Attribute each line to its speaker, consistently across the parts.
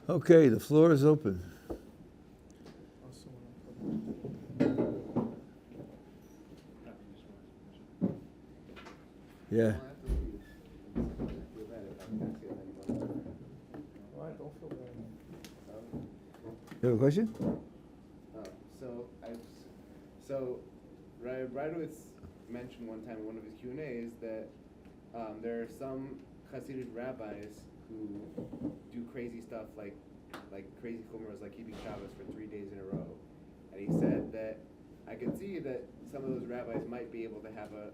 Speaker 1: Okay, the floor is open. Yeah. You have a question?
Speaker 2: So Rabbi mentioned one time in one of his Q&As that there are some chassidic rabbis who do crazy stuff like crazy chumras, like keeping shabbos for 3 days in a row. And he said that I could see that some of those rabbis might be able to have a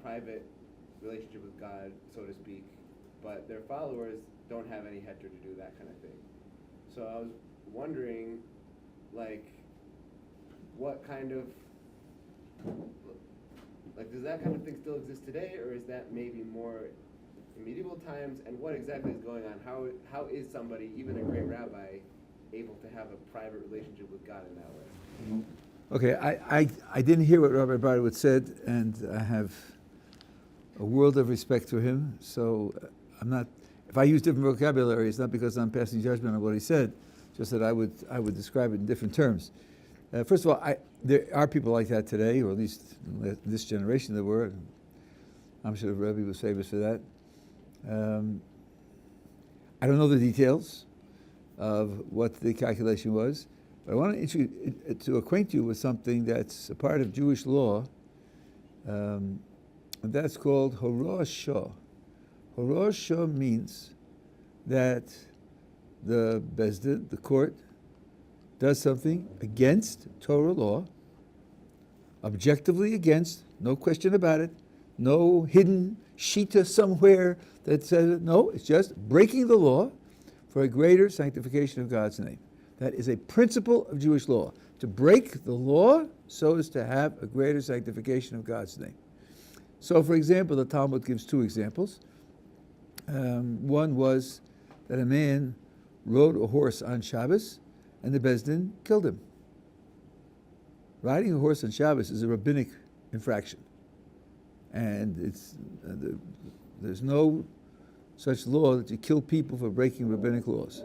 Speaker 2: private relationship with God, so to speak, but their followers don't have any heter to do that kind of thing. So I was wondering, what kind of, does that kind of thing still exist today, or is that maybe more in medieval times? And what exactly is going on? How is somebody, even a great rabbi, able to have a private relationship with God in that way?
Speaker 1: Okay, I didn't hear what Rabbi Barwood said, and I have a world of respect for him, so I'm not, if I use different vocabulary, it's not because I'm passing judgment on what he said, just that I would describe it in different terms. First of all, there are people like that today, or at least in this generation there were. I'm sure Rabbi was famous for that. I don't know the details of what the calculation was, but I want to acquaint you with something that's a part of Jewish law, and that's called Horosh Shah. Horosh Shah means that the Bezdin, the court, does something against Torah law, objectively against, no question about it, no hidden shita somewhere that says it. No, it's just breaking the law for a greater sanctification of God's name. That is a principle of Jewish law, to break the law so as to have a greater sanctification of God's name. So, for example, the Talmud gives two examples. One was that a man rode a horse on Shabbos, and the Bezdin killed him. Riding a horse on Shabbos is a rabbinic infraction, and there's no such law that you kill people for breaking rabbinic laws.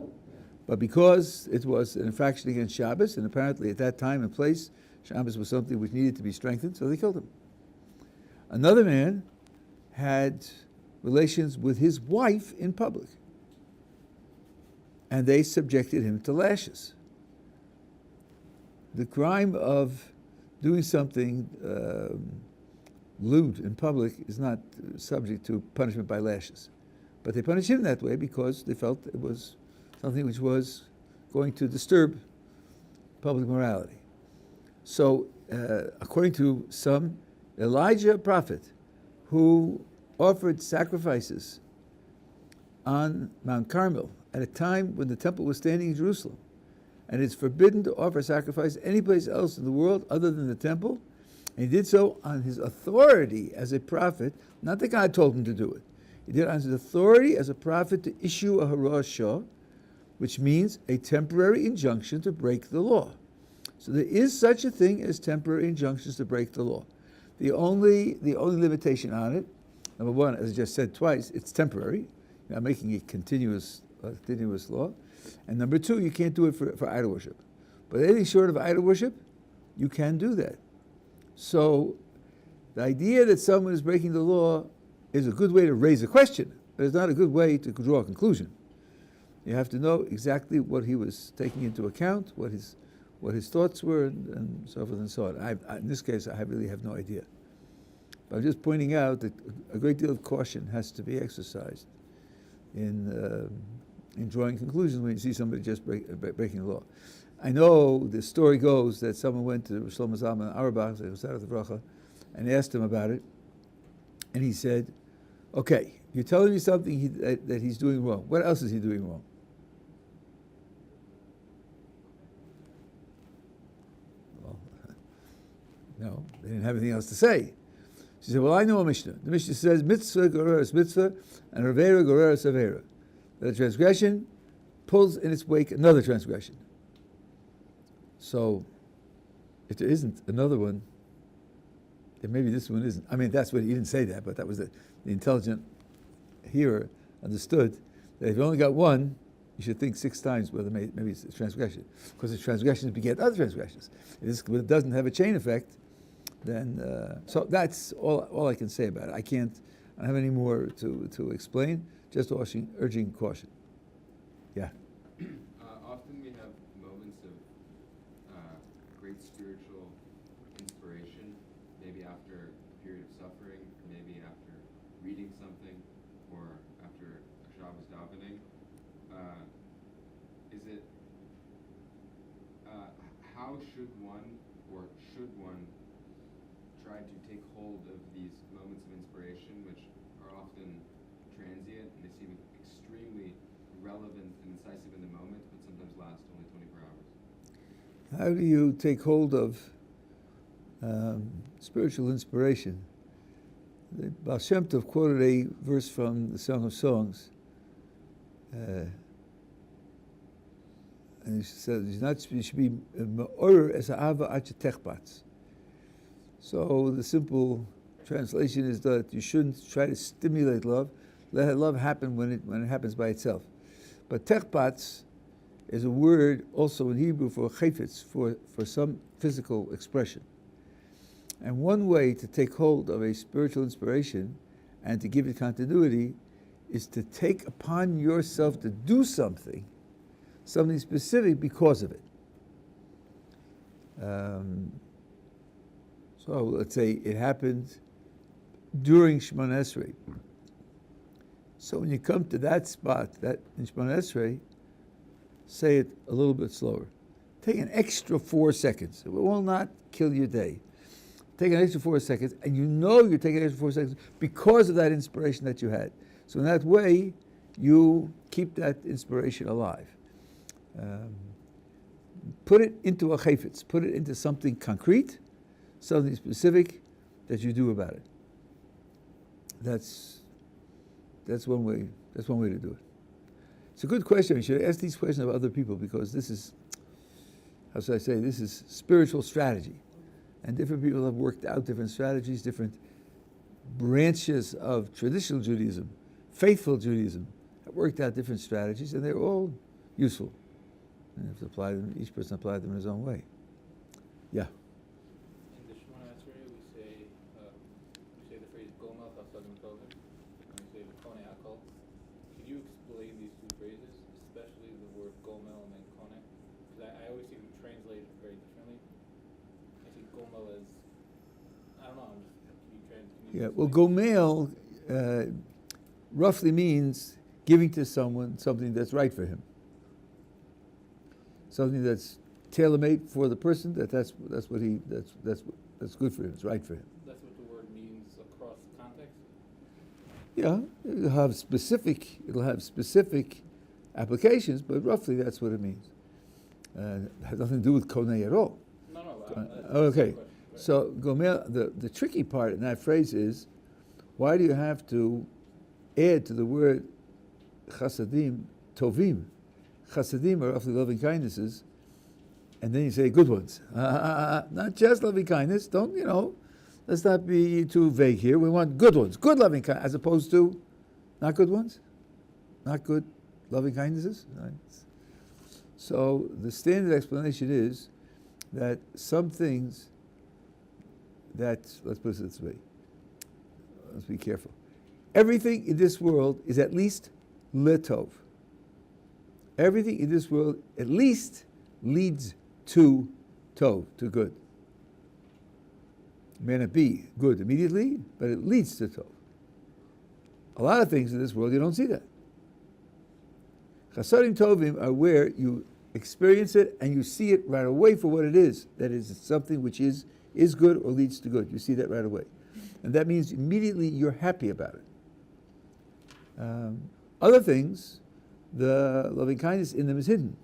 Speaker 1: But because it was an infraction against Shabbos, and apparently at that time and place, Shabbos was something which needed to be strengthened, so they killed him. Another man had relations with his wife in public, and they subjected him to lashes. The crime of doing something lewd in public is not subject to punishment by lashes. But they punished him that way because they felt it was something which was going to disturb public morality. So, according to some, Elijah, a prophet, who offered sacrifices on Mount Carmel at a time when the temple was standing in Jerusalem, and it's forbidden to offer sacrifice anyplace else in the world other than the temple, and he did so on his authority as a prophet, not that God told him to do it. He did it on his authority as a prophet to issue a Horosh Shah, which means a temporary injunction to break the law. So there is such a thing as temporary injunctions to break the law. The only limitation on it, number one, as I just said twice, it's temporary. You're not making it continuous law. And number two, you can't do it for idol worship. But anything short of idol worship, you can do that. So the idea that someone is breaking the law is a good way to raise a question, but it's not a good way to draw a conclusion. You have to know exactly what he was taking into account, what his thoughts were, and so forth and so on. In this case, I really have no idea. But I'm just pointing out that a great deal of caution has to be exercised in drawing conclusions when you see somebody just breaking the law. I know the story goes that someone went to Shlomo Zalman Auerbach, and asked him about it, and he said, "Okay, you're telling me something that he's doing wrong. What else is he doing wrong?" Well, no, they didn't have anything else to say. She said, "Well, I know a Mishnah. The Mishnah says, mitzvah goreres mitzvah, and avera goreres avera. That a transgression pulls in its wake another transgression. So, if there isn't another one, then maybe this one isn't." I mean, that's what he didn't say that, but that was the intelligent hearer understood that if you only got one, you should think 6 times whether maybe it's a transgression, because the transgressions beget other transgressions. If it doesn't have a chain effect, then so that's all I can say about it. I don't have any more to explain. Just urging caution. Yeah.
Speaker 3: Often we have moments of great spiritual inspiration, maybe after a period of suffering, maybe after reading something, or after a shabbos davening. How should one try to take hold of these moments of inspiration, which are often transient and they seem extremely relevant and incisive in the moment, but sometimes last only 24 hours?
Speaker 1: How do you take hold of spiritual inspiration? The Baal Shem Tov quoted a verse from the Song of Songs, and he said, "You should be me'orer es ha'ava ad shetechbatz." So the simple translation is that you shouldn't try to stimulate love. Let love happen when it happens by itself. But techbatz is a word also in Hebrew for chayfetz, for some physical expression. And one way to take hold of a spiritual inspiration and to give it continuity is to take upon yourself to do something specific because of it. So let's say it happened during Shemona Esrei. So when you come to that spot, that in Shemona Esrei, say it a little bit slower. Take an extra 4 seconds. It will not kill your day. Take an extra 4 seconds, and you know you're taking an extra 4 seconds because of that inspiration that you had. So in that way, you keep that inspiration alive. Put it into a chayfetz. Put it into something concrete, something specific that you do about it. That's one way. That's one way to do it. It's a good question. You should ask these questions of other people, because this is, how should I say, this is spiritual strategy. And different people have worked out different strategies, different branches of traditional Judaism, faithful Judaism, have worked out different strategies, and they're all useful. And you have to apply them, each person apply them in his own way. Yeah.
Speaker 4: In the Shemona Esrei, we say the phrase Gomel, chasodim, tovim, and we say the kone akol. Could you explain these two phrases, especially the word Gomel and then kone? Because I always see them translated very differently. I see Gomel as, I don't know, can you
Speaker 1: Well,
Speaker 4: explain?
Speaker 1: Gomel roughly means giving to someone something that's right for him. Something that's tailor-made for the person. That's good for him. It's right for him.
Speaker 4: That's what the word means across context?
Speaker 1: Yeah, it'll have specific applications, but roughly that's what it means. It has nothing to do with konei at all.
Speaker 4: No.
Speaker 1: Okay,
Speaker 4: Question, right?
Speaker 1: so Gomel, the tricky part in that phrase is, why do you have to add to the word chasodim tovim? Chassidim are roughly loving kindnesses, and then you say good ones. Not just loving kindness. Let's not be too vague here. We want good ones, good loving kindness, as opposed to not good ones, not good loving kindnesses. Right? So the standard explanation is that some things let's put it this way. Let's be careful. Everything in this world is at least letov. Everything in this world at least leads to tov, to good. It may not be good immediately, but it leads to tov. A lot of things in this world, you don't see that. Chasodim tovim are where you experience it and you see it right away for what it is. That is, something which is good or leads to good. You see that right away. And that means immediately you're happy about it. Other things, the loving kindness in them is hidden.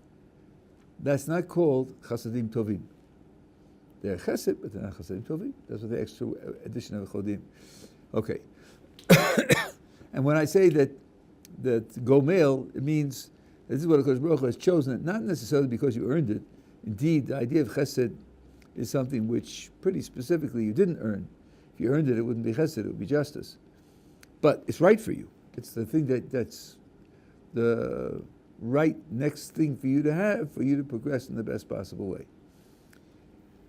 Speaker 1: That's not called chasodim tovim. They're chesed, but they're not chasodim tovim. That's what the extra addition of chodim. Okay. And when I say that Gomel, it means this is what HaKadosh Baruch Hu has chosen, not necessarily because you earned it. Indeed, the idea of chesed is something which pretty specifically you didn't earn. If you earned it, it wouldn't be chesed, it would be justice. But it's right for you. It's the thing that's the right next thing for you to have for you to progress in the best possible way.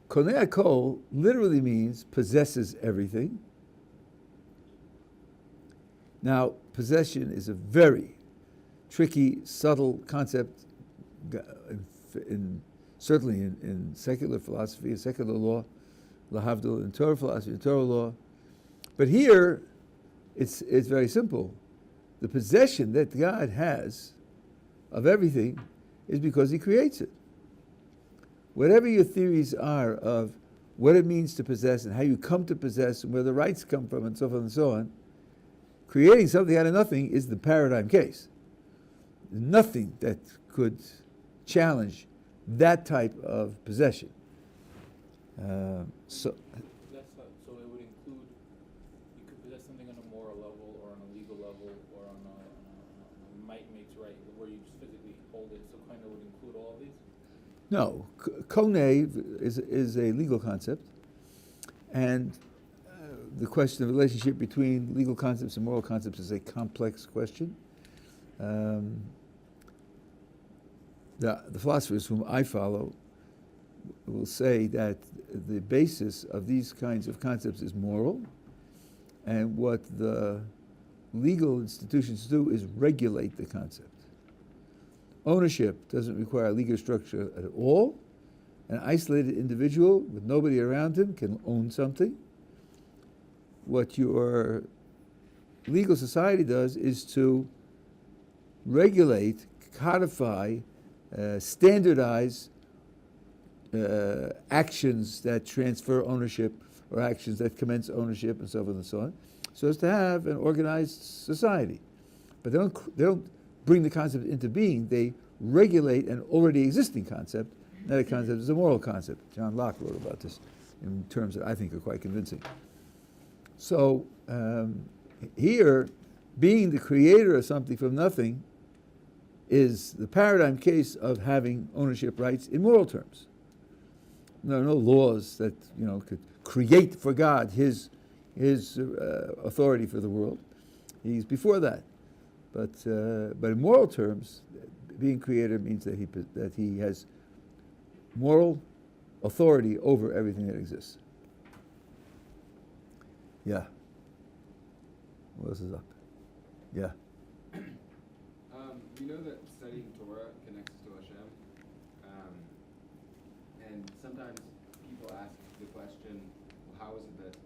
Speaker 1: Konei Hakol literally means possesses everything. Now, possession is a very tricky, subtle concept, certainly in secular philosophy, in secular law, lahavdil, in Torah philosophy, in Torah law. But here, it's very simple. The possession that God has of everything is because He creates it. Whatever your theories are of what it means to possess and how you come to possess and where the rights come from and so forth and so on, creating something out of nothing is the paradigm case. Nothing that could challenge that type of possession.
Speaker 4: So it would include, you could possess something on a moral level or on a legal level or on a might makes right, where you just physically hold it, so kind of would include all of these?
Speaker 1: No, konei is a legal concept, and the question of the relationship between legal concepts and moral concepts is a complex question. The philosophers whom I follow will say that the basis of these kinds of concepts is moral, and what the legal institutions do is regulate the concept. Ownership doesn't require a legal structure at all. An isolated individual with nobody around him can own something. What your legal society does is to regulate, codify, standardize actions that transfer ownership or actions that commence ownership and so forth and so on, so as to have an organized society. But they don't bring the concept into being. They regulate an already existing concept. That concept is a moral concept. John Locke wrote about this in terms that I think are quite convincing. So here, being the creator of something from nothing is the paradigm case of having ownership rights in moral terms. There are no laws that could create for God His authority for the world. He's before that. But in moral terms, being creator means that he has moral authority over everything that exists. Yeah. What else is up? Yeah.
Speaker 3: We know that studying Torah connects to Hashem, and sometimes people ask the question, well, how is it that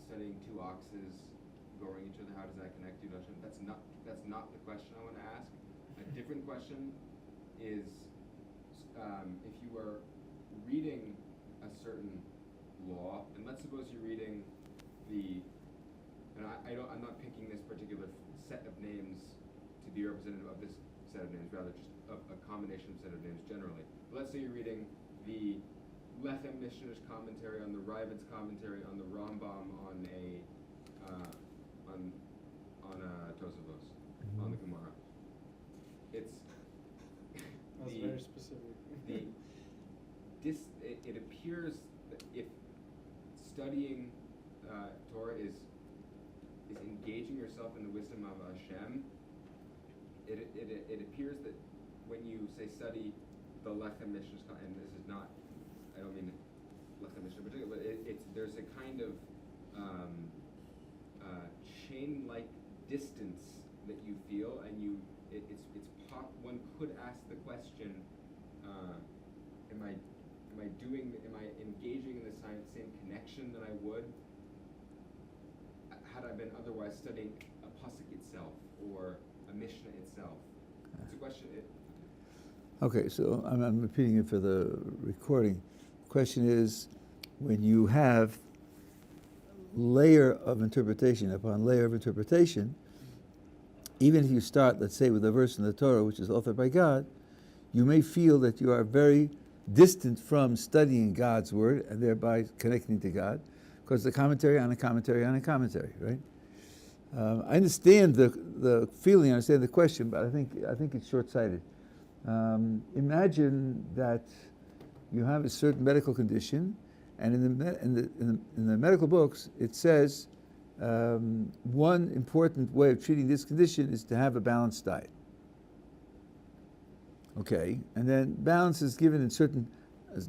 Speaker 3: studying two oxes goring each other, how does that connect you to Hashem? That's not the question I want to ask. A different question is, if you are reading a certain law, and let's suppose you're reading I'm not picking this particular set of names to be representative of this set of names, rather just a combination of set of names generally. But let's say you're reading the Lechem Mishnah's commentary on the Ravid's commentary on the Rambam on a Tosafos, on the Gemara.
Speaker 2: That's very specific.
Speaker 3: It appears that if studying Torah is engaging yourself in the wisdom of Hashem, it appears that when you say study the Lechem Mishnah, and this is not, I don't mean Lechem Mishnah in particular, but there's a kind of chain-like distance that you feel, and one could ask the question, am I engaging in the same connection that I would had I been otherwise studying a pasuk itself or a Mishnah itself? It's a question.
Speaker 1: Okay, so I'm repeating it for the recording. The question is, when you have layer of interpretation upon layer of interpretation, even if you start, let's say, with a verse in the Torah which is authored by God, you may feel that you are very distant from studying God's word and thereby connecting to God, because the commentary on a commentary on a commentary, right? I understand the feeling, I understand the question, but I think it's short-sighted. Imagine that you have a certain medical condition, and in the medical books it says one important way of treating this condition is to have a balanced diet. Okay, and then balance is given in certain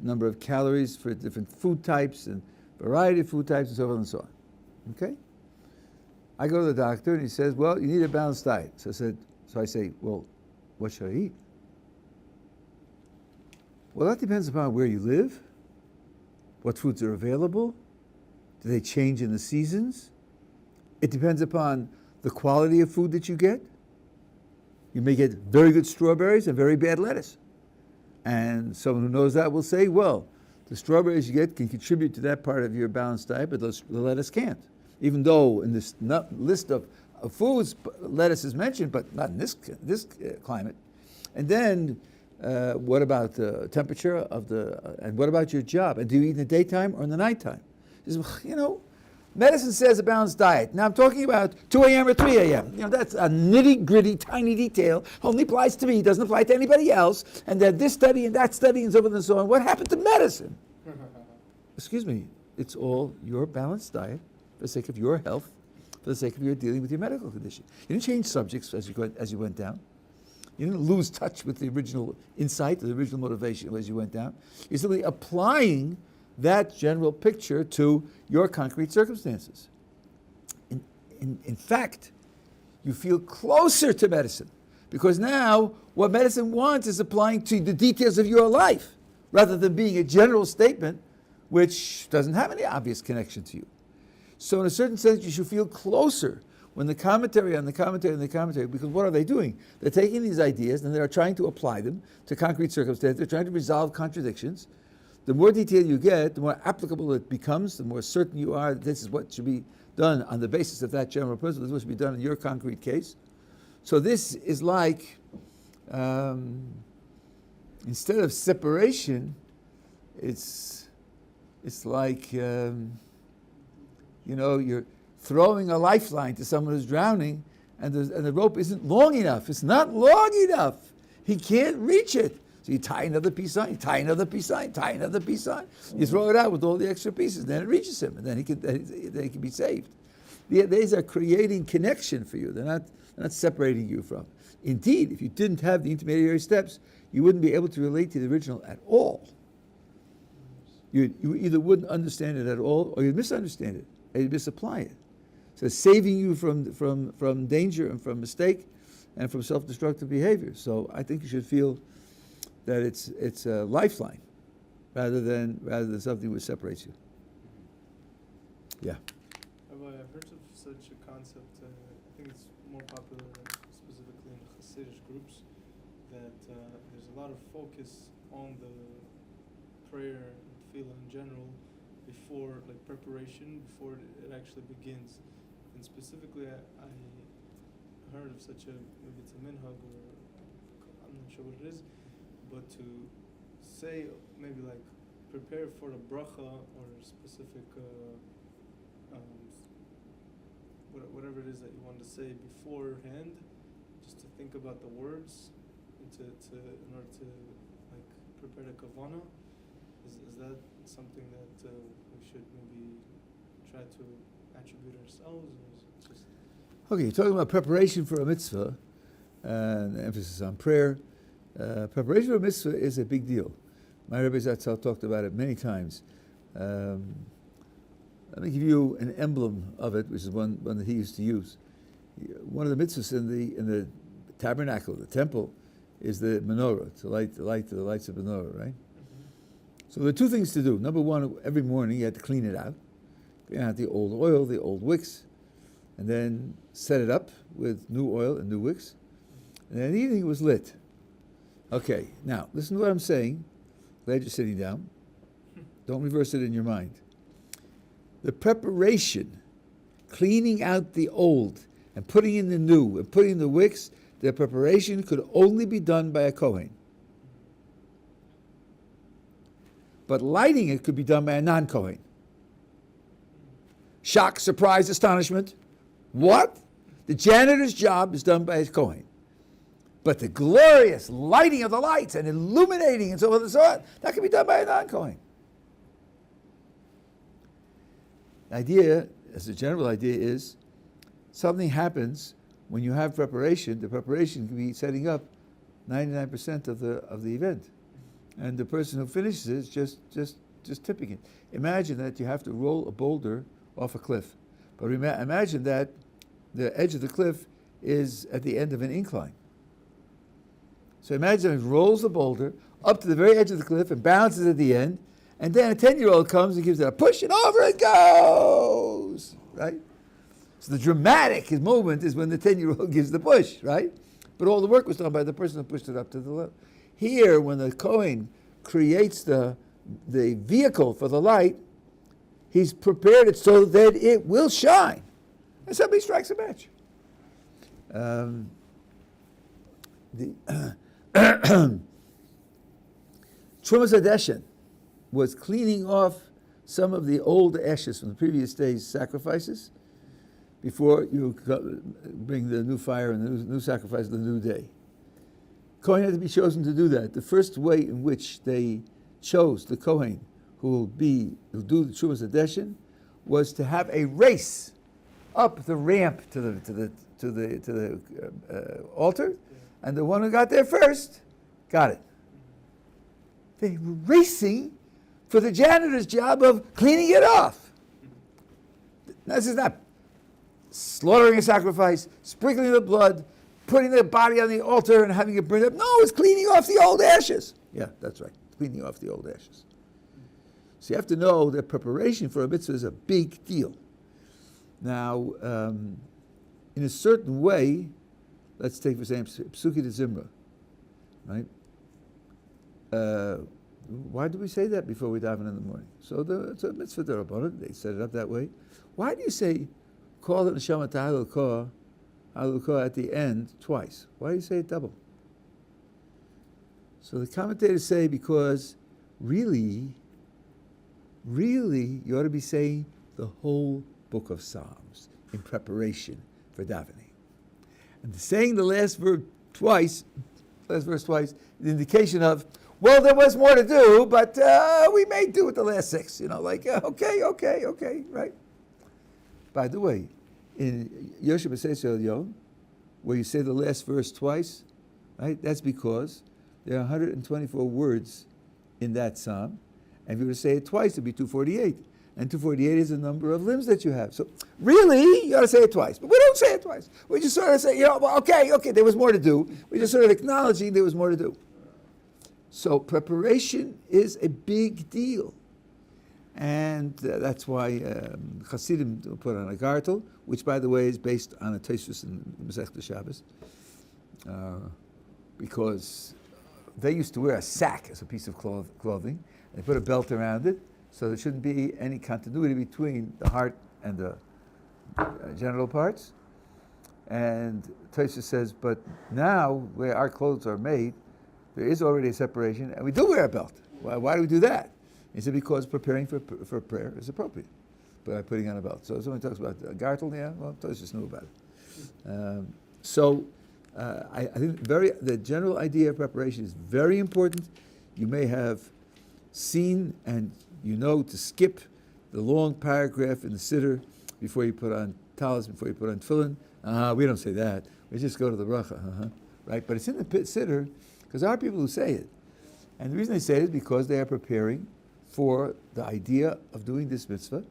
Speaker 1: number of calories for different food types and variety of food types and so on and so on. Okay? I go to the doctor and he says, well, you need a balanced diet. So I say, well, what should I eat? Well, that depends upon where you live, what foods are available, do they change in the seasons? It depends upon the quality of food that you get. You may get very good strawberries and very bad lettuce. And someone who knows that will say, well, the strawberries you get can contribute to that part of your balanced diet, but the lettuce can't. Even though in this list of foods, lettuce is mentioned, but not in this climate. And then, what about the temperature of and what about your job? And do you eat in the daytime or in the nighttime? He says, medicine says a balanced diet. Now I'm talking about 2 a.m. or 3 a.m. That's a nitty-gritty, tiny detail. Only applies to me, doesn't apply to anybody else. And then this study and that study and so forth and so on. What happened to medicine? Excuse me, it's all your balanced diet for the sake of your health, for the sake of your dealing with your medical condition. You didn't change subjects as you went down. You didn't lose touch with the original insight, the original motivation as you went down. You're simply applying that general picture to your concrete circumstances. In fact, you feel closer to medicine because now what medicine wants is applying to the details of your life rather than being a general statement which doesn't have any obvious connection to you. So in a certain sense, you should feel closer when the commentary on the commentary on the commentary, because what are they doing? They're taking these ideas and they're trying to apply them to concrete circumstances. They're trying to resolve contradictions. The more detail you get, the more applicable it becomes, the more certain you are that this is what should be done on the basis of that general principle. This is what should be done in your concrete case. So this is like, instead of separation, it's like, you're throwing a lifeline to someone who's drowning and the rope isn't long enough. It's not long enough. He can't reach it. So you tie another piece on, you tie another piece on, you tie another piece on. You throw it out with all the extra pieces, then it reaches him, and then he can be saved. These are creating connection for you. They're not separating you from. Indeed, if you didn't have the intermediary steps, you wouldn't be able to relate to the original at all. You either wouldn't understand it at all, or you'd misunderstand it, and you'd misapply it. So saving you from danger and from mistake and from self-destructive behavior. So I think you should feel that it's a lifeline rather than something which separates you. Yeah.
Speaker 5: Rabbi, I've heard of such a concept. I think it's more popular specifically in the chassidic groups. That there's a lot of focus on the prayer and tefillah in general before, like preparation before it actually begins. And specifically, I heard of such maybe it's a minhag or I'm not sure what it is, but to say maybe like prepare for a bracha or a specific whatever it is that you want to say beforehand, just to think about the words and in order to like prepare the kavanah. Is that something that we should maybe try to attribute ourselves, or is it just...
Speaker 1: Okay, you're talking about preparation for a mitzvah, and emphasis on prayer. Preparation for a mitzvah is a big deal. My Rabbi Zatzal talked about it many times. Let me give you an emblem of it, which is one that he used to use. One of the mitzvahs in the tabernacle, the temple, is the menorah, to light the lights of the menorah, right? So there are two things to do. Number one, every morning you had to clean it out. Clean out the old oil, the old wicks, and then set it up with new oil and new wicks. And then in the evening it was lit. Okay, now listen to what I'm saying. Glad you're sitting down. Don't reverse it in your mind. The preparation, cleaning out the old and putting in the new and putting in the wicks, the preparation could only be done by a Kohen. But lighting it could be done by a non-Kohen. Shock, surprise, astonishment. What? The janitor's job is done by a Kohen. But the glorious lighting of the lights and illuminating and so on and so on, that can be done by a non-Kohen. The idea, as a general idea, is something happens when you have preparation. The preparation can be setting up 99% of the event, and the person who finishes it is just tipping it. Imagine that you have to roll a boulder off a cliff, but imagine that the edge of the cliff is at the end of an incline. So imagine it rolls the boulder up to the very edge of the cliff and bounces at the end, and then a 10-year-old comes and gives it a push, and over it goes, right? So the dramatic moment is when the 10-year-old gives the push, right? But all the work was done by the person who pushed it up to the level. Here, when the Kohen creates the vehicle for the light, he's prepared it so that it will shine. And somebody strikes a match. Trumas Hadeshin was cleaning off some of the old ashes from the previous day's sacrifices before you bring the new fire and the new sacrifice of the new day. Kohen had to be chosen to do that. The first way in which they chose the Kohen who do the Trumas Hadeshin was to have a race up the ramp to the altar, and the one who got there first got it. They were racing for the janitor's job of cleaning it off. Now, this is not slaughtering a sacrifice, sprinkling the blood, putting the body on the altar and having it burned up. No, it's cleaning off the old ashes. Yeah, that's right, cleaning off the old ashes. So you have to know that preparation for a mitzvah is a big deal. Now, in a certain way, let's take, for example, Psuki de Zimra, right? Why do we say that before we daven in the morning? So it's a mitzvah d'Rabbanan, they set it up that way. Why do you say, call it Neshama Ta'alukah at the end twice? Why do you say it double? So the commentators say because really, you ought to be saying the whole book of Psalms in preparation for davening. And saying the last verse twice, is the indication of, well, there was more to do, but we may do with the last 6. Okay, right? By the way, in Yeshivat Ohr Somayach, where you say the last verse twice, right? That's because there are 124 words in that psalm, and if you were to say it twice, it'd be 248. And 248 is the number of limbs that you have. So really, you ought to say it twice. But we don't say it twice. We just sort of say, okay, there was more to do. We're just sort of acknowledging there was more to do. So preparation is a big deal. And that's why chassidim put on a gartel, which, by the way, is based on a Teshuva in Masechta Shabbos, because they used to wear a sack as a piece of clothing. They put a belt around it, so there shouldn't be any continuity between the heart and the genital parts. And Teshuva says, but now, where our clothes are made, there is already a separation, and we do wear a belt. Why do we do that? He said, because preparing for prayer is appropriate by putting on a belt. So somebody talks about gartel, well, Tosfos knew about it. I think the general idea of preparation is very important. You may have seen and to skip the long paragraph in the siddur before you put on talis, before you put on tefillin. We don't say that. We just go to the bracha, right? But it's in the siddur because there are people who say it. And the reason they say it is because they are preparing for the idea of doing this mitzvah.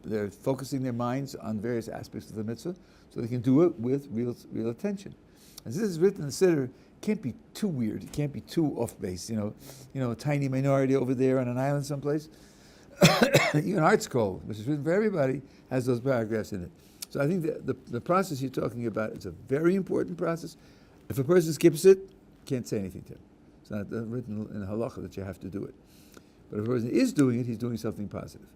Speaker 1: They're focusing their minds on various aspects of the mitzvah so they can do it with real attention. As this is written in the siddur, it can't be too weird. It can't be too off base. A tiny minority over there on an island someplace. Even Art Scroll, which is written for everybody, has those paragraphs in it. So I think the process you're talking about is a very important process. If a person skips it, can't say anything to him. It's not written in halacha that you have to do it. But if a person is doing it, he's doing something positive.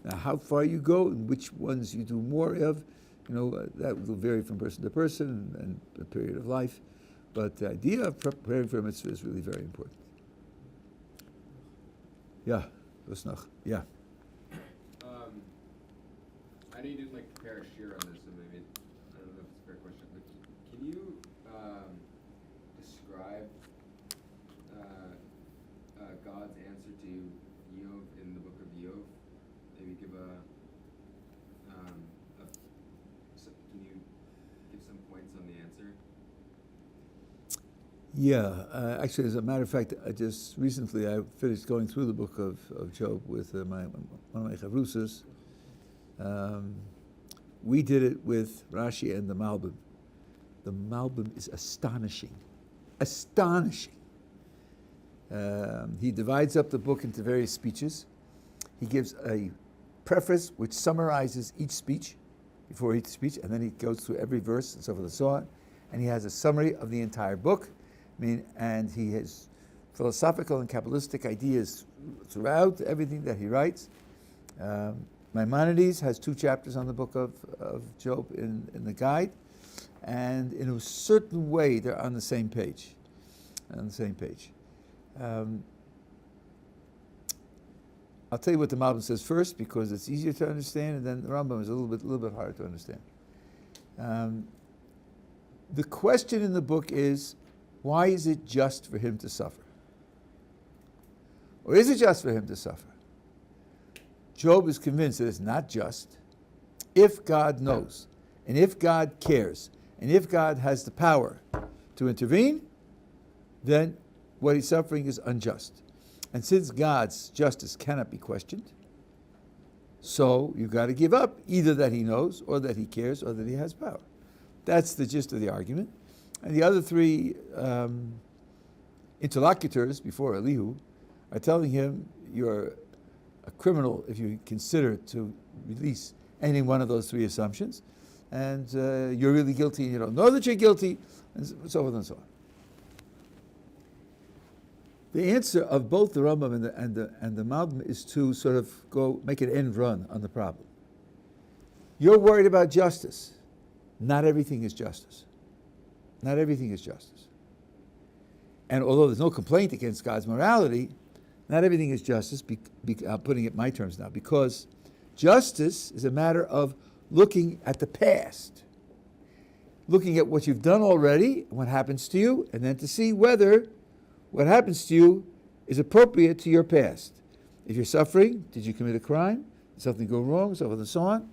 Speaker 1: Now, how far you go and which ones you do more of, that will vary from person to person and the period of life. But the idea of preparing for a mitzvah is really very important. Yeah, was noch? Yeah.
Speaker 3: I know you didn't prepare a shir on this, so maybe I don't know if it's a fair question. But can you describe God's answer to Iyov in the book of Iyov? Maybe give can you give some points on the answer?
Speaker 1: Yeah, actually, as a matter of fact, I finished going through the book of Job with one of my chavrusas. We did it with Rashi and the Malbim. The Malbim is astonishing. Astonishing. He divides up the book into various speeches. He gives a preface which summarizes each speech, before each speech, and then he goes through every verse and so forth and so on. And he has a summary of the entire book. And he has philosophical and Kabbalistic ideas throughout everything that he writes. Maimonides has 2 chapters on the book of Job in the guide, and in a certain way they're on the same page. I'll tell you what the Malbim says first because it's easier to understand, and then the Rambam is a little bit harder to understand. The question in the book is, why is it just for him to suffer? Or is it just for him to suffer? Job is convinced that it's not just. If God knows, and if God cares, and if God has the power to intervene, then what he's suffering is unjust. And since God's justice cannot be questioned, so you've got to give up either that he knows, or that he cares, or that he has power. That's the gist of the argument. And the other 3 interlocutors before Elihu are telling him, you're a criminal if you consider to release any one of those 3 assumptions, and you're really guilty and you don't know that you're guilty, and so forth and so on. The answer of both the Rambam and the Malbim is to sort of go make an end run on the problem. You're worried about justice. Not everything is justice. Not everything is justice. And although there's no complaint against God's morality, not everything is justice, I'm putting it in my terms now, because justice is a matter of looking at the past, looking at what you've done already, what happens to you, and then to see whether what happens to you is appropriate to your past. If you're suffering, did you commit a crime? Did something go wrong? So forth and so on.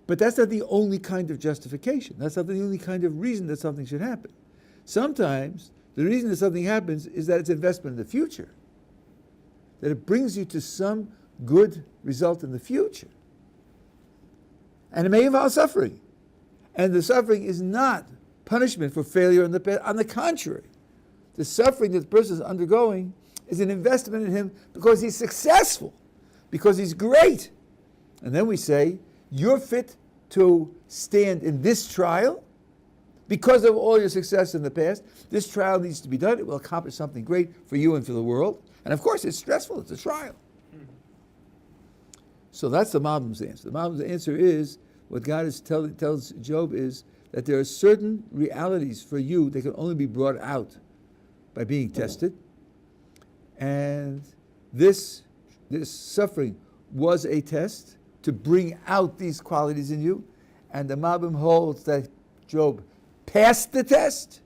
Speaker 1: But that's not the only kind of justification. That's not the only kind of reason that something should happen. Sometimes the reason that something happens is that it's investment in the future, that it brings you to some good result in the future. And it may involve suffering. And the suffering is not punishment for failure in the past. On the contrary, the suffering that the person is undergoing is an investment in him because he's successful, because he's great. And then we say, you're fit to stand in this trial because of all your success in the past. This trial needs to be done. It will accomplish something great for you and for the world. And of course, it's stressful. It's a trial. So that's the Malbim's answer. The Malbim's answer is, what God tells Job is that there are certain realities for you that can only be brought out by being tested. And this suffering was a test to bring out these qualities in you. And the Malbim holds that Job passed the test,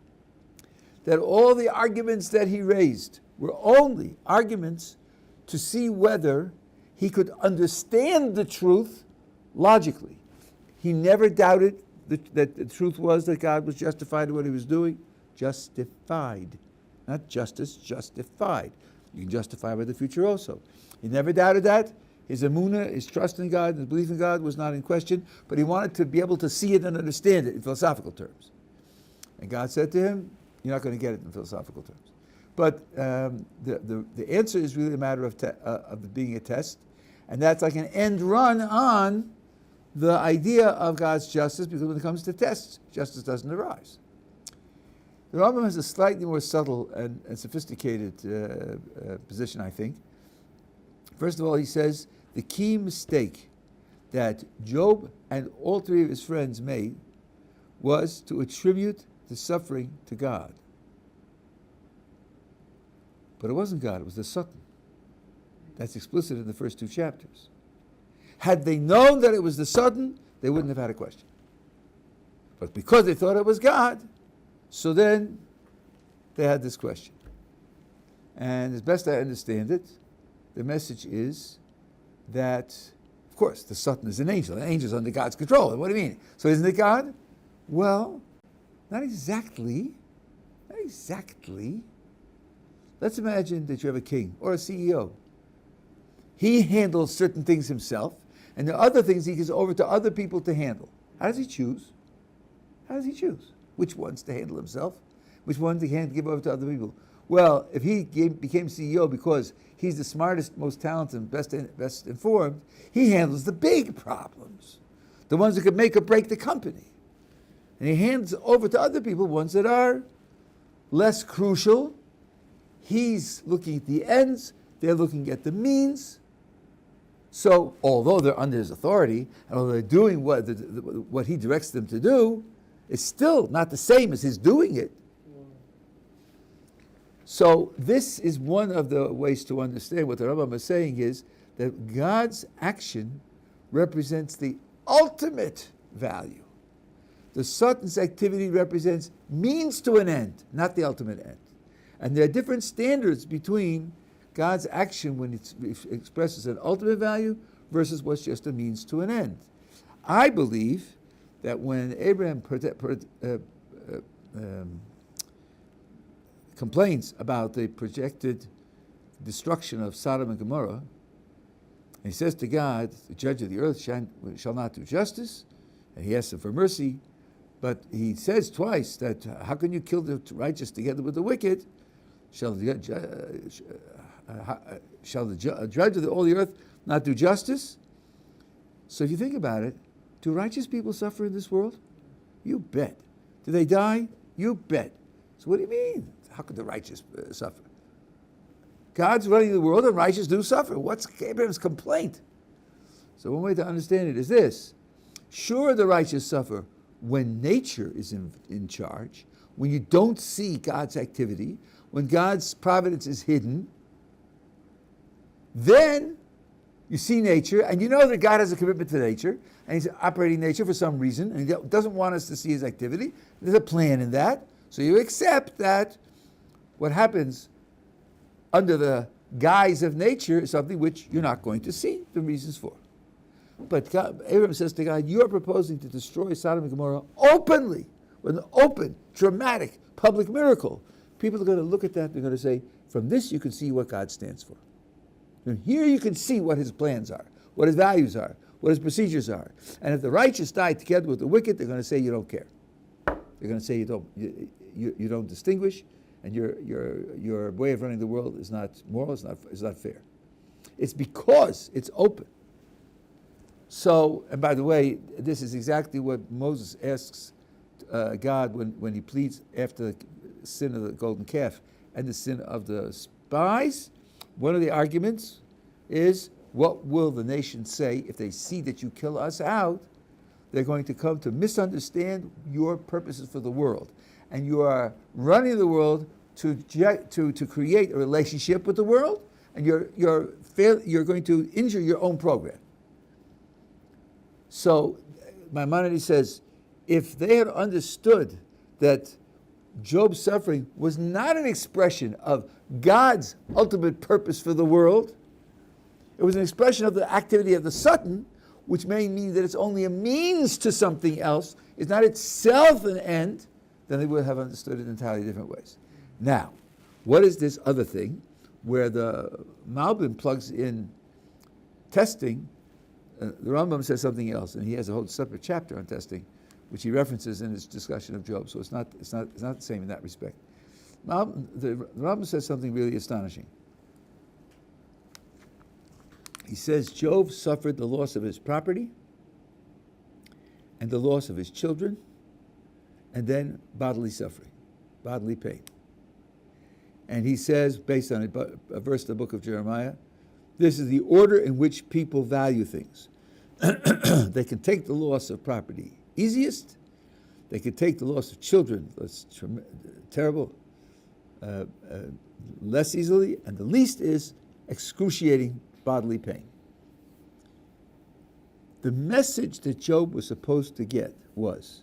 Speaker 1: that all the arguments that he raised were only arguments to see whether he could understand the truth logically. He never doubted that the truth was that God was justified in what he was doing. Justified. Not justice, justified. You can justify by the future also. He never doubted that. His emunah, his trust in God, his belief in God was not in question, but he wanted to be able to see it and understand it in philosophical terms. And God said to him, you're not going to get it in philosophical terms. But the answer is really a matter of being a test, and that's like an end run on the idea of God's justice, because when it comes to tests, justice doesn't arise. The Rambam has a slightly more subtle and sophisticated position, I think. First of all, he says the key mistake that Job and all 3 of his friends made was to attribute the suffering to God. But it wasn't God, it was the Satan. That's explicit in the first 2 chapters. Had they known that it was the Satan, they wouldn't have had a question. But because they thought it was God, so then they had this question. And as best I understand it, the message is that, of course, the Satan is an angel. An angel is under God's control. What do you mean? So isn't it God? Well, Not exactly. Not exactly. Let's imagine that you have a king or a CEO. He handles certain things himself, and there are other things he gives over to other people to handle. How does he choose? How does he choose? Which ones to handle himself? Which ones he can't give over to other people? Well, if he became CEO because he's the smartest, most talented, best informed, he handles the big problems, the ones that could make or break the company. And he hands over to other people ones that are less crucial. He's looking at the ends, they're looking at the means. So, although they're under his authority, and although they're doing what he directs them to do, it's still not the same as his doing it. So this is one of the ways to understand what the Rambam is saying is that God's action represents the ultimate value. The Satan's activity represents means to an end, not the ultimate end. And there are different standards between God's action when it expresses an ultimate value versus what's just a means to an end. I believe that when Abraham complains about the projected destruction of Sodom and Gomorrah, and he says to God, the judge of the earth shall not do justice, and he asks him for mercy, but he says twice that how can you kill the righteous together with the wicked? Shall the judge of all the earth not do justice? So if you think about it, do righteous people suffer in this world? You bet. Do they die? You bet. So what do you mean? How could the righteous suffer? God's running the world and righteous do suffer. What's Abraham's complaint? So one way to understand it is this. Sure, the righteous suffer when nature is in charge, when you don't see God's activity, when God's providence is hidden. Then you see nature, and you know that God has a commitment to nature, and he's operating nature for some reason, and he doesn't want us to see his activity. There's a plan in that. So you accept that what happens under the guise of nature is something which you're not going to see the reasons for. But Abraham says to God, you are proposing to destroy Sodom and Gomorrah openly, with an open, dramatic, public miracle. People are going to look at that, they're going to say, from this you can see what God stands for. And here you can see what his plans are, what his values are, what his procedures are. And if the righteous die together with the wicked, they're going to say you don't care. They're going to say you don't distinguish, and your way of running the world is not moral, is not fair. It's because it's open. So, and by the way, this is exactly what Moses asks God when he pleads after the sin of the golden calf and the sin of the spies. One of the arguments is, what will the nation say if they see that you kill us out? They're going to come to misunderstand your purposes for the world. And you are running the world to create a relationship with the world, and you're going to injure your own program. So Maimonides says, if they had understood that Job's suffering was not an expression of God's ultimate purpose for the world, it was an expression of the activity of the Satan, which may mean that it's only a means to something else, it's not itself an end, then they would have understood it in entirely different ways. Now, what is this other thing where the Malbim plugs in testing? The Rambam says something else, and he has a whole separate chapter on testing, which he references in his discussion of Job. So it's not the same in that respect. The Rambam says something really astonishing. He says Job suffered the loss of his property and the loss of his children, and then bodily suffering, bodily pain. And he says, based on a verse in the book of Jeremiah, this is the order in which people value things. They can take the loss of property easiest. They can take the loss of children, that's terrible, less easily. And the least is excruciating bodily pain. The message that Job was supposed to get was,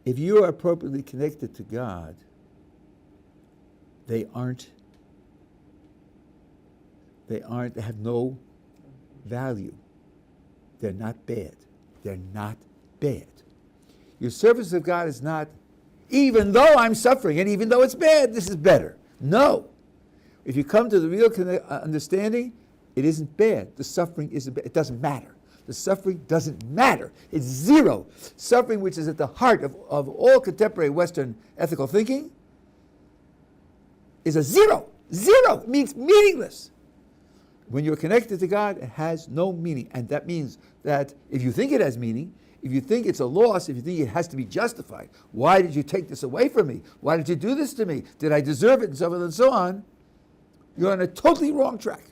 Speaker 1: if you are appropriately connected to God, they have no value. They're not bad. They're not bad. Your service of God is not even though I'm suffering and even though it's bad, this is better. No. If you come to the real understanding, it isn't bad. The suffering isn't bad. It doesn't matter. The suffering doesn't matter. It's zero. Suffering, which is at the heart of all contemporary Western ethical thinking, is a zero. Zero. It means meaningless. When you're connected to God, it has no meaning. And that means that if you think it has meaning, if you think it's a loss, if you think it has to be justified, why did you take this away from me? Why did you do this to me? Did I deserve it? And so on and so on. You're on a totally wrong track.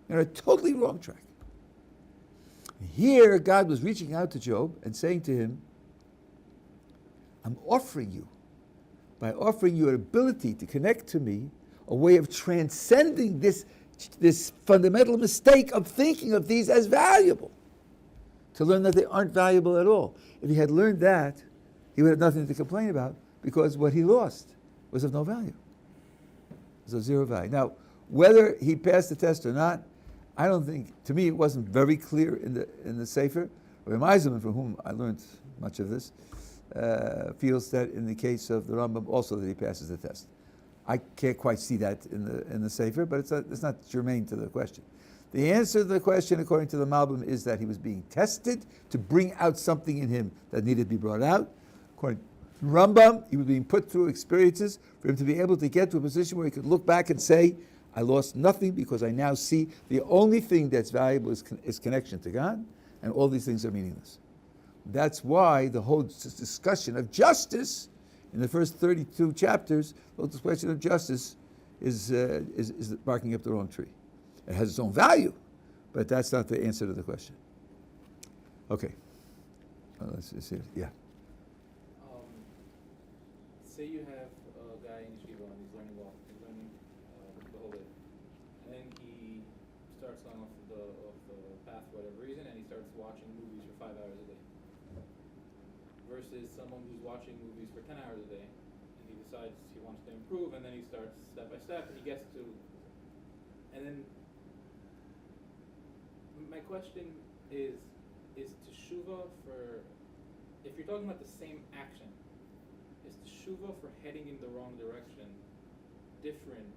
Speaker 1: You're on a totally wrong track. Here, God was reaching out to Job and saying to him, I'm offering you, by offering you an ability to connect to me, a way of transcending this fundamental mistake of thinking of these as valuable, to learn that they aren't valuable at all. If he had learned that, he would have nothing to complain about, because what he lost was of no value. It was of zero value. Now, whether he passed the test or not, I don't think, to me it wasn't very clear in the Sefer. Rabbi Meiselman, from whom I learned much of this, feels that in the case of the Rambam also that he passes the test. I can't quite see that in the Sefer, but it's not germane to the question. The answer to the question, according to the Malbim, is that he was being tested to bring out something in him that needed to be brought out. According to Rambam, he was being put through experiences for him to be able to get to a position where he could look back and say, I lost nothing because I now see the only thing that's valuable is connection to God, and all these things are meaningless. That's why the whole discussion of justice in the first 32 chapters, the whole question of justice is barking up the wrong tree. It has its own value, but that's not the answer to the question. Okay. Let's see. Yeah.
Speaker 4: Say you have a guy in Yeshiva and he's learning law, he's learning the whole bit, and then he starts going off the path for whatever reason, and he starts watching movies for 5 hours a day. Versus someone who's watching movies for 10 hours a day, and he decides he wants to improve, and then he starts step by step, and he gets to, and then my question is Teshuva for, if you're talking about the same action, is Teshuva for heading in the wrong direction different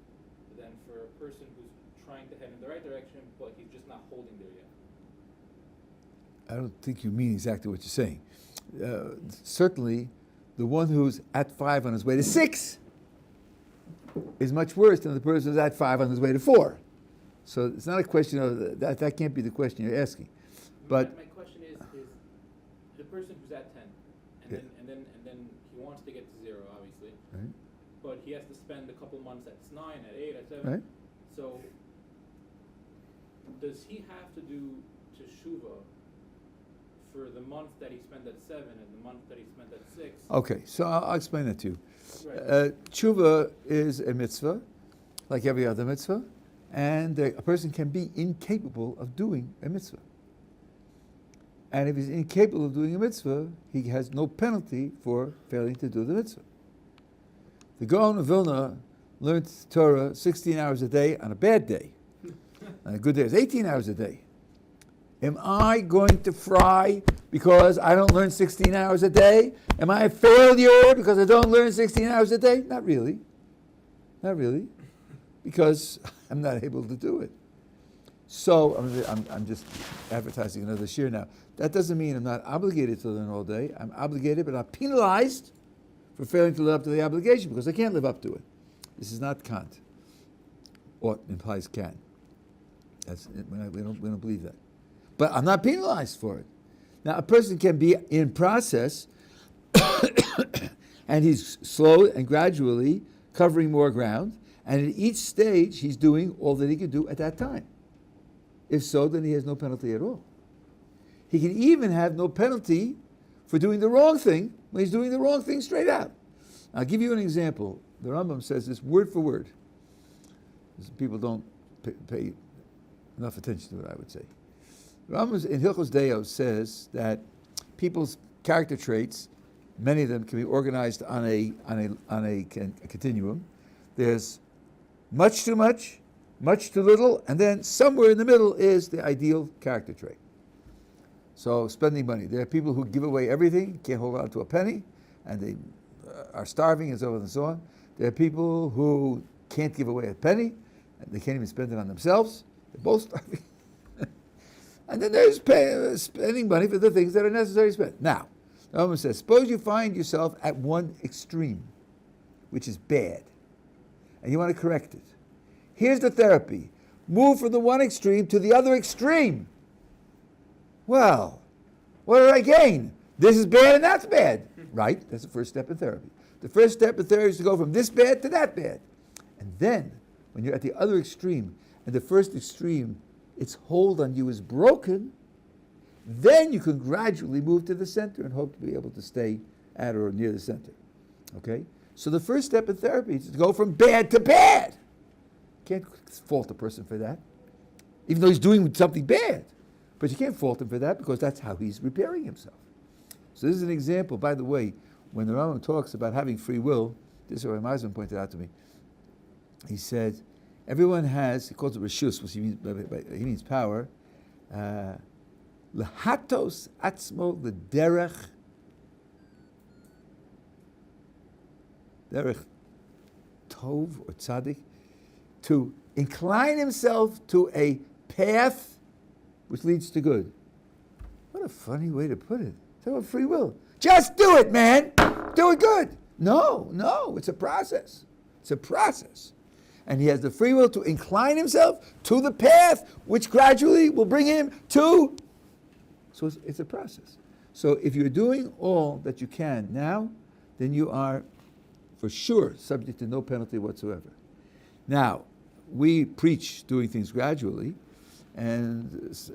Speaker 4: than for a person who's trying to head in the right direction, but he's just not holding there yet?
Speaker 1: I don't think you mean exactly what you're saying. Certainly, the one who's at 5 on his way to 6 is much worse than the person who's at 5 on his way to 4. So it's not a question of that can't be the question you're asking. But
Speaker 4: my question is the person who's at 10, and then he wants to get to 0, obviously,
Speaker 1: right.
Speaker 4: But he has to spend a couple months at 9, at 8, at 7.
Speaker 1: Right.
Speaker 4: So does he have to do Teshuva for the month that he spent at 7 and the month that he spent at 6?
Speaker 1: Okay, so I'll explain that to you.
Speaker 4: Right.
Speaker 1: Teshuva is a mitzvah, like every other mitzvah, and a person can be incapable of doing a mitzvah. And if he's incapable of doing a mitzvah, he has no penalty for failing to do the mitzvah. The Gaon of Vilna learned Torah 16 hours a day on a bad day. On a good day, it's 18 hours a day. Am I going to fry because I don't learn 16 hours a day? Am I a failure because I don't learn 16 hours a day? Not really. Not really. Because I'm not able to do it. So I'm just advertising another shir now. That doesn't mean I'm not obligated to learn all day. I'm obligated, but I'm penalized for failing to live up to the obligation because I can't live up to it. This is not Kant. Ought implies can. We don't believe that. But I'm not penalized for it. Now, a person can be in process, and he's slow and gradually covering more ground, and at each stage, he's doing all that he can do at that time. If so, then he has no penalty at all. He can even have no penalty for doing the wrong thing when he's doing the wrong thing straight out. I'll give you an example. The Rambam says this word for word. People don't pay enough attention to it, I would say. Rambam in Hilchos Deo says that people's character traits, many of them can be organized on a continuum. There's much too much too little, and then somewhere in the middle is the ideal character trait. So spending money. There are people who give away everything, can't hold on to a penny, and they are starving and so forth and so on. There are people who can't give away a penny, and they can't even spend it on themselves. They're both starving. And then there's spending money for the things that are necessary to spend. Now, the Rambam says, suppose you find yourself at one extreme, which is bad, and you want to correct it. Here's the therapy. Move from the one extreme to the other extreme. Well, what did I gain? This is bad and that's bad. Right? That's the first step in therapy. The first step in therapy is to go from this bad to that bad. And then, when you're at the other extreme, and the first extreme, its hold on you is broken, then you can gradually move to the center and hope to be able to stay at or near the center. Okay? So the first step in therapy is to go from bad to bad. Can't fault a person for that, even though he's doing something bad. But you can't fault him for that because that's how he's repairing himself. So this is an example, by the way, when the Rambam talks about having free will, this is what Meisman pointed out to me. He said, everyone has, he calls it reshus, which he means power, lehatos atzmo l'derech tov or tzaddik, to incline himself to a path which leads to good. What a funny way to put it. Talk about free will. Just do it, man. Do it good. No, it's a process. It's a process. And he has the free will to incline himself to the path which gradually will bring him to. So it's a process. So if you're doing all that you can now, then you are for sure subject to no penalty whatsoever. Now, we preach doing things gradually, and as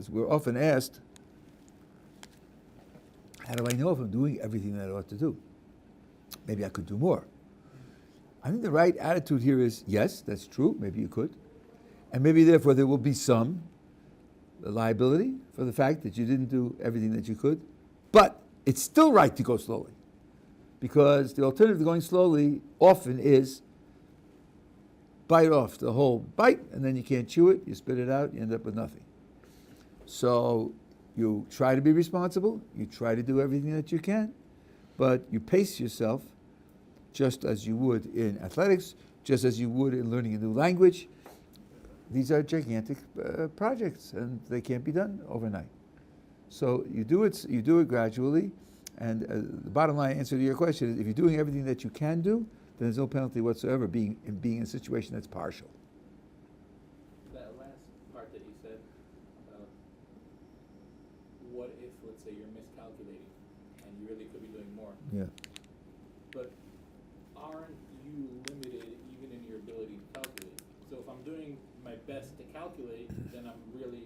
Speaker 1: we're often asked, how do I know if I'm doing everything that I ought to do? Maybe I could do more. I think the right attitude here is, yes, that's true, maybe you could. And maybe therefore there will be some liability for the fact that you didn't do everything that you could. But it's still right to go slowly. Because the alternative to going slowly often is bite off the whole bite, and then you can't chew it, you spit it out, you end up with nothing. So you try to be responsible, you try to do everything that you can, but you pace yourself just as you would in athletics, just as you would in learning a new language. These are gigantic projects, and they can't be done overnight. So you do it gradually, and the bottom line answer to your question is, if you're doing everything that you can do, then there's no penalty whatsoever being in a situation that's partial.
Speaker 4: That last part that you said, what if, let's say, you're miscalculating and you really could be doing more?
Speaker 1: Yeah.
Speaker 4: But aren't you limited even in your ability to calculate? So if I'm doing my best to calculate, then I'm really...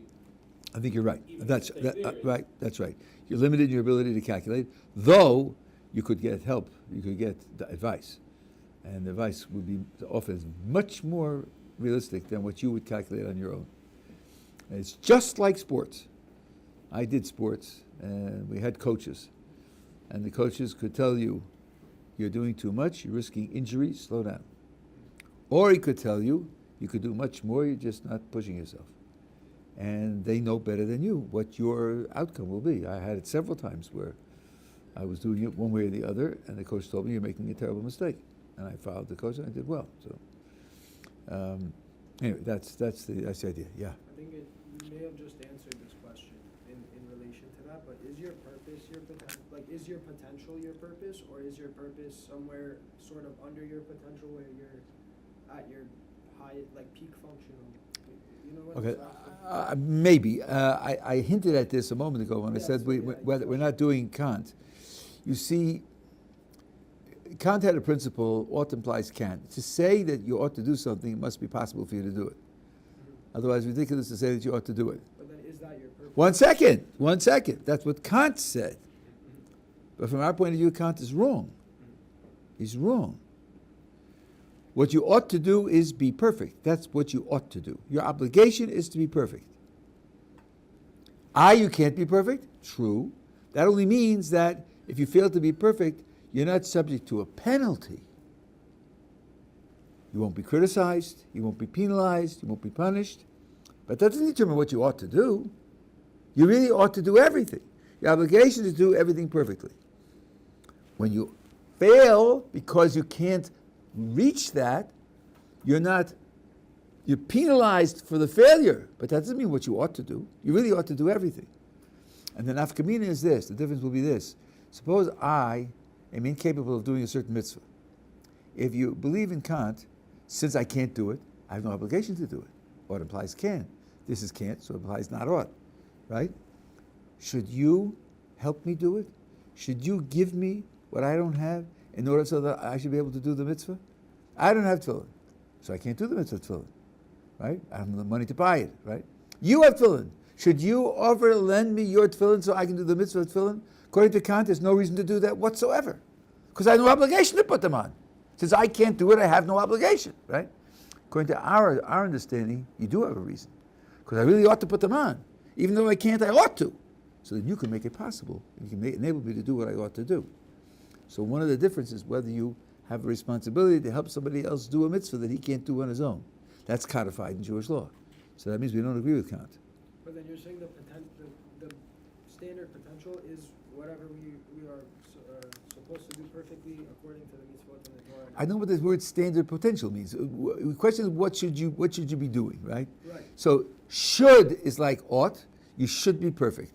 Speaker 1: I think you're right.
Speaker 4: Even
Speaker 1: That's
Speaker 4: if they vary.
Speaker 1: right. That's right. You're limited in your ability to calculate, though you could get help. You could get advice, and the advice would be often much more realistic than what you would calculate on your own. And it's just like sports. I did sports, and we had coaches, and the coaches could tell you, you're doing too much, you're risking injury, slow down. Or he could tell you, you could do much more, you're just not pushing yourself. And they know better than you what your outcome will be. I had it several times where I was doing it one way or the other, and the coach told me, you're making a terrible mistake. And I followed the coach, and I did well. So anyway, that's the idea, yeah.
Speaker 6: I think you may have just answered this question in relation to that, but is your purpose your potential? Like, is your potential your purpose, or is your purpose somewhere sort of under your potential where you're at your high, like peak functional? You know what?
Speaker 1: Okay, maybe. I hinted at this a moment ago when I said we're not doing Kant. You see, Kant had a principle, ought implies can. To say that you ought to do something, it must be possible for you to do it.
Speaker 6: Mm-hmm.
Speaker 1: Otherwise, it's ridiculous to say that you ought to do it.
Speaker 6: But then is that your purpose?
Speaker 1: 1 second. That's what Kant said. But from our point of view, Kant is wrong. He's wrong. What you ought to do is be perfect. That's what you ought to do. Your obligation is to be perfect. You can't be perfect? True. That only means that if you fail to be perfect, you're not subject to a penalty. You won't be criticized, you won't be penalized, you won't be punished. But that doesn't determine what you ought to do. You really ought to do everything. Your obligation is to do everything perfectly. When you fail because you can't reach that, you're penalized for the failure, but that doesn't mean what you ought to do. You really ought to do everything. And the nafkamina is this, the difference will be this. Suppose I am incapable of doing a certain mitzvah. If you believe in Kant, since I can't do it, I have no obligation to do it. Ought implies can. This is can't, so it implies not ought, right? Should you help me do it? Should you give me what I don't have in order so that I should be able to do the mitzvah? I don't have tefillin, so I can't do the mitzvah tefillin, right? I don't have the money to buy it, right? You have tefillin. Should you offer to lend me your tefillin so I can do the mitzvah tefillin? According to Kant, there's no reason to do that whatsoever, because I have no obligation to put them on. Since I can't do it, I have no obligation, right? According to our understanding, you do have a reason, because I really ought to put them on. Even though I can't, I ought to. So then you can make it possible. You can enable me to do what I ought to do. So one of the differences, whether you have a responsibility to help somebody else do a mitzvah that he can't do on his own. That's codified in Jewish law. So that means we don't agree with Kant.
Speaker 6: But then you're saying the standard potential is whatever we are supposed to do perfectly according to the mitzvot and the Torah.
Speaker 1: I know what the word standard potential means. The question is what should you be doing, right?
Speaker 6: Right.
Speaker 1: So should is like ought. You should be perfect.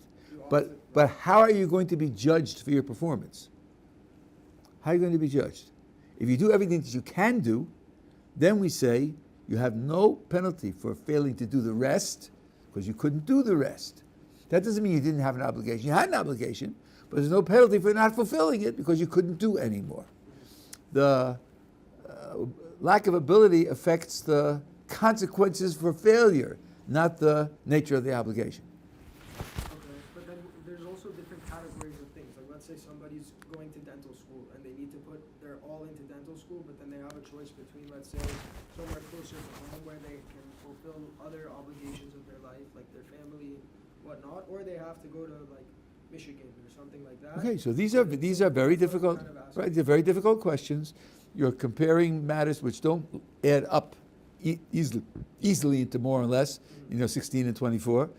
Speaker 1: But how are you going to be judged for your performance? How are you going to be judged? If you do everything that you can do, then we say you have no penalty for failing to do the rest because you couldn't do the rest. That doesn't mean you didn't have an obligation. You had an obligation, but there's no penalty for not fulfilling it because you couldn't do anymore. The lack of ability affects the consequences for failure, not the nature of the obligation.
Speaker 6: Okay, but then there's also different categories of things. Like let's say somebody's going to dental school and they need to they're all into dental school, but then they have a choice between, let's say, somewhere closer to home where they can fulfill other obligations of their life, like their family, whatnot, or they have to go to like Michigan or something like that.
Speaker 1: Okay, so these are very difficult, right? They're very difficult questions. You're comparing matters which don't add up easily into more or less, 16 and 24.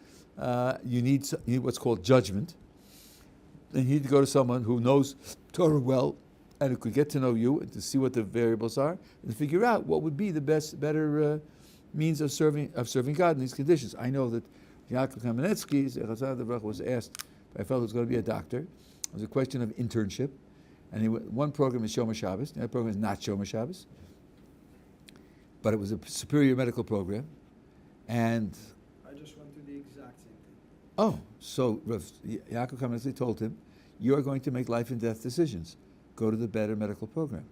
Speaker 1: You need what's called judgment. And you need to go to someone who knows Torah well and who could get to know you and to see what the variables are and figure out what would be the better means of serving God in these conditions. I know that Yaakov Kamenetsky was asked by a fellow who's going to be a doctor. It was a question of internship. And one program is Shomer Shabbos, the other program is not Shomer Shabbos. But it was a superior medical program. And
Speaker 6: I just went through the exact same thing.
Speaker 1: oh, so Yaakov Kamenetsky told him, you are going to make life and death decisions. Go to the better medical program.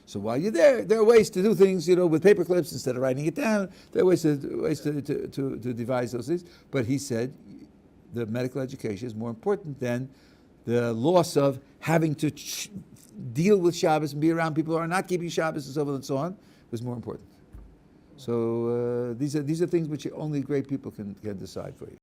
Speaker 1: So while you're there are ways to do things, with paper clips instead of writing it down. There are ways to devise those things. But he said the medical education is more important than the loss of having to deal with Shabbos and be around people who are not keeping Shabbos and so on and so on was more important. So these are things which only great people can decide for you.